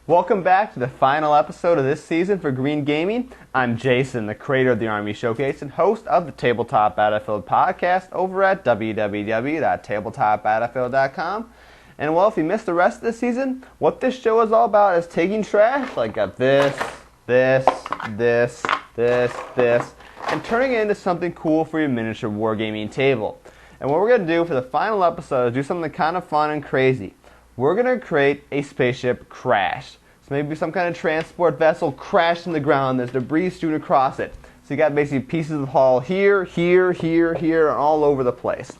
Welcome back to the final episode of this season for Green Gaming. I'm Jason, the creator of the Army Showcase and host of the Tabletop Battlefield podcast over at www.tabletopbattlefield.com. And well, if you missed the rest of the season, what this show is all about is taking trash, like got this, and turning it into something cool for your miniature wargaming table. And what we're going to do for the final episode is do something kind of fun and crazy. We're going to create a spaceship crash. So maybe some kind of transport vessel crashed in the ground. There's debris strewn across it. So you got basically pieces of hull here, and all over the place.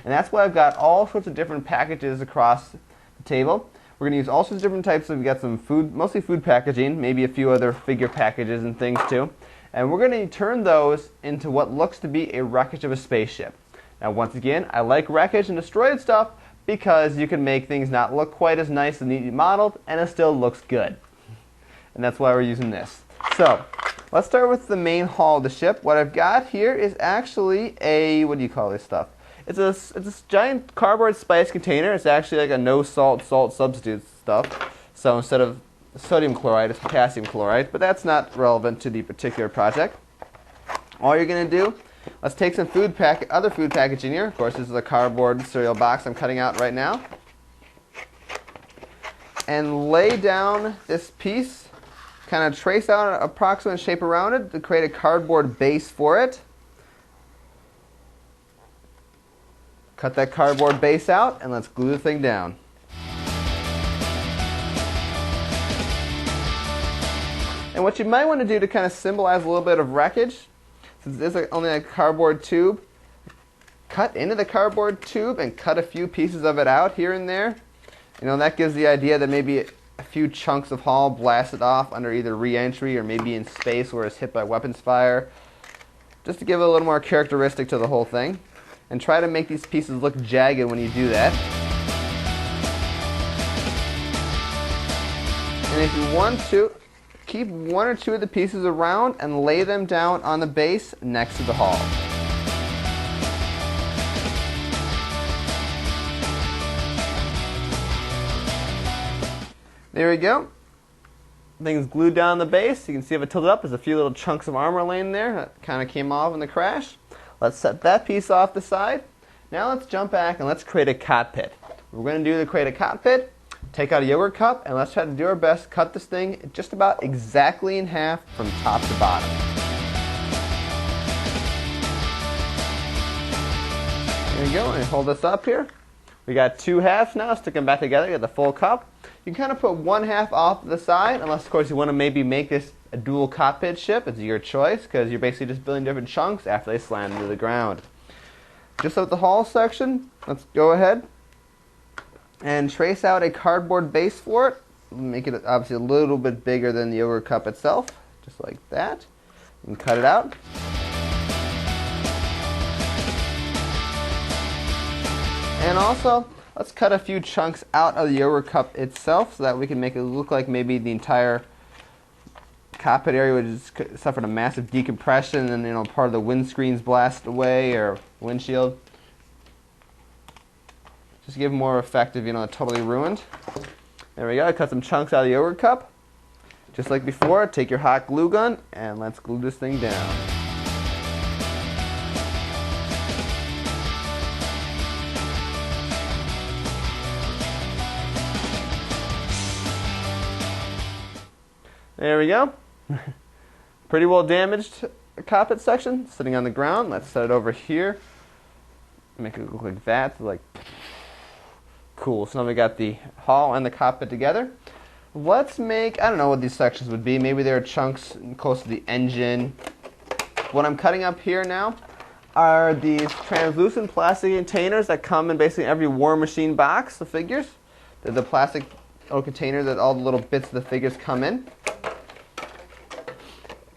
And that's why I've got all sorts of different packages across the table. We're going to use all sorts of different types of, we've got some food, mostly food packaging, maybe a few other figure packages and things too. And we're going to turn those into what looks to be a wreckage of a spaceship. Now once again, I like wreckage and destroyed stuff, because you can make things not look quite as nice and neatly modeled, and it still looks good. And that's why we're using this. So, let's start with the main hull of the ship. What I've got here is actually a, what do you call this stuff? It's a giant cardboard spice container. It's actually like a no-salt salt substitute stuff. So instead of sodium chloride, it's potassium chloride, but that's not relevant to the particular project. All you're going to do, let's take some other food packaging here. Of course, this is a cardboard cereal box I'm cutting out right now. And lay down this piece, kind of trace out an approximate shape around it to create a cardboard base for it. Cut that cardboard base out, and let's glue the thing down. And what you might want to do to kind of symbolize a little bit of wreckage, since this is only a cardboard tube, cut into the cardboard tube and cut a few pieces of it out here and there. You know, that gives the idea that maybe a few chunks of hull blasted off under either re-entry or maybe in space where it's hit by weapons fire. Just to give it a little more characteristic to the whole thing. And try to make these pieces look jagged when you do that. And if you want to, keep one or two of the pieces around and lay them down on the base next to the hull. There we go. Thing's glued down the base. You can see if it tilted up, there's a few little chunks of armor laying there that kind of came off in the crash. Let's set that piece off the side. Now let's jump back and let's create a cockpit. We're going to do to create a cockpit. Take out a yogurt cup and let's try to do our best to cut this thing just about exactly in half from top to bottom. There we go, and hold this up here. We got two halves now, stick them back together, get the full cup. You can kind of put one half off to the side, unless of course you want to maybe make this a dual cockpit ship. It's your choice, because you're basically just building different chunks after they slam into the ground. Just with the hull section, let's go ahead and trace out a cardboard base for it. Make it obviously a little bit bigger than the yogurt cup itself, just like that. And cut it out. And also, let's cut a few chunks out of the yogurt cup itself so that we can make it look like maybe the entire cockpit area would just suffered a massive decompression and, you know, part of the windscreen's blasted away or windshield. Just give more effective, you know, totally ruined. There we go. I cut some chunks out of the yogurt cup. Just like before, take your hot glue gun and let's glue this thing down. There we go. Pretty well damaged cockpit section sitting on the ground. Let's set it over here. Make it look like that. Like, cool. So now we got the hull and the cockpit together. Let's make, I don't know what these sections would be. Maybe there are chunks close to the engine. What I'm cutting up here now are these translucent plastic containers that come in basically every War Machine box of figures. They're the plastic little container that all the little bits of the figures come in.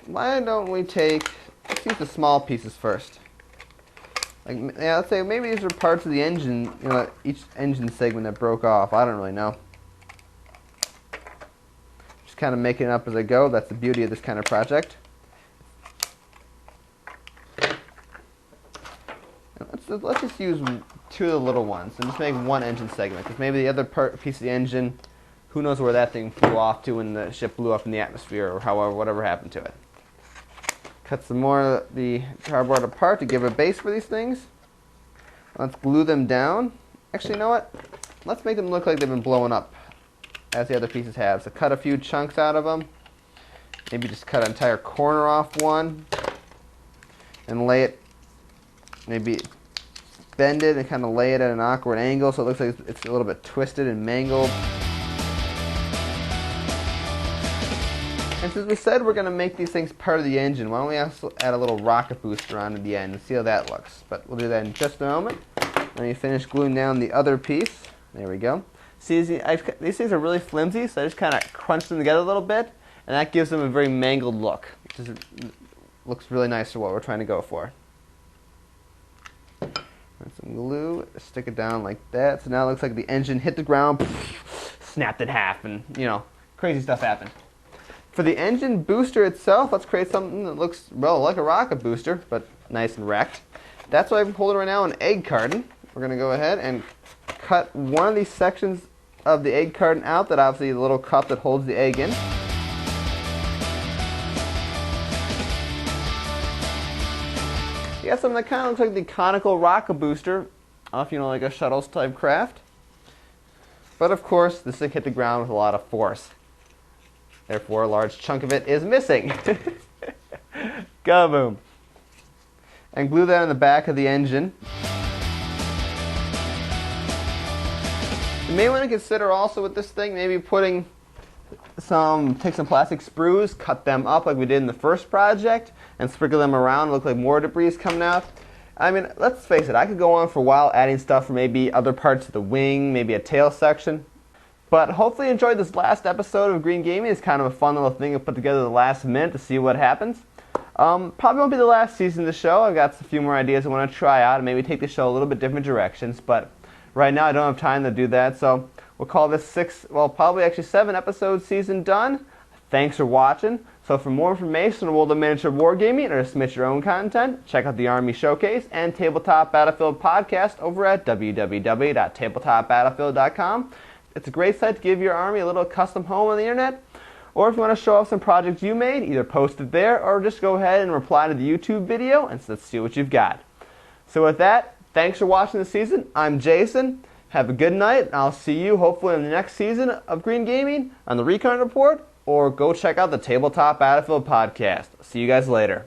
Why don't we let's use the small pieces first. Like, yeah, let's say maybe these are parts of the engine, you know, each engine segment that broke off. I don't really know. Just kind of making it up as I go. That's the beauty of this kind of project. Let's just use two of the little ones and just make one engine segment, because maybe the other piece of the engine Who knows where that thing flew off to when the ship blew up in the atmosphere, or however, whatever happened to it. Cut some more of the cardboard apart to give a base for these things. Let's glue them down. Actually, you know what? Let's make them look like they've been blown up, as the other pieces have. So cut a few chunks out of them. Maybe just cut an entire corner off one. And lay it, maybe bend it and kind of lay it at an awkward angle so it looks like it's a little bit twisted and mangled. And since we said we're going to make these things part of the engine, why don't we also add a little rocket booster onto the end and see how that looks. But we'll do that in just a moment. Let me finish gluing down the other piece. There we go. See, these things are really flimsy, so I just kind of crunch them together a little bit, and that gives them a very mangled look, which looks really nice for what we're trying to go for. And some glue, stick it down like that. So now it looks like the engine hit the ground, snapped in half, and crazy stuff happened. For the engine booster itself, let's create something that looks, well, like a rocket booster, but nice and wrecked. That's why I'm holding right now an egg carton. We're going to go ahead and cut one of these sections of the egg carton out, that obviously the little cup that holds the egg in. You got something that kind of looks like the conical rocket booster off, like a shuttles type craft. But of course, this thing hit the ground with a lot of force. Therefore, a large chunk of it is missing. Kaboom. And glue that on the back of the engine. You may want to consider also with this thing, maybe take some plastic sprues, cut them up like we did in the first project, and sprinkle them around, look like more debris is coming out. I mean, let's face it, I could go on for a while adding stuff for maybe other parts of the wing, maybe a tail section. But hopefully you enjoyed this last episode of Green Gaming. It's kind of a fun little thing to put together the last minute to see what happens. Probably won't be the last season of the show. I've got a few more ideas I want to try out and maybe take the show a little bit different directions. But right now I don't have time to do that. So we'll call this probably actually 7 episode season done. Thanks for watching. So for more information on World of Miniature Wargaming or to submit your own content, check out the Army Showcase and Tabletop Battlefield podcast over at www.tabletopbattlefield.com. It's a great site to give your army a little custom home on the internet. Or if you want to show off some projects you made, either post it there or just go ahead and reply to the YouTube video and let's see what you've got. So with that, thanks for watching this season. I'm Jason. Have a good night, and I'll see you hopefully in the next season of Green Gaming on the Recon Report, or go check out the Tabletop Battlefield podcast. See you guys later.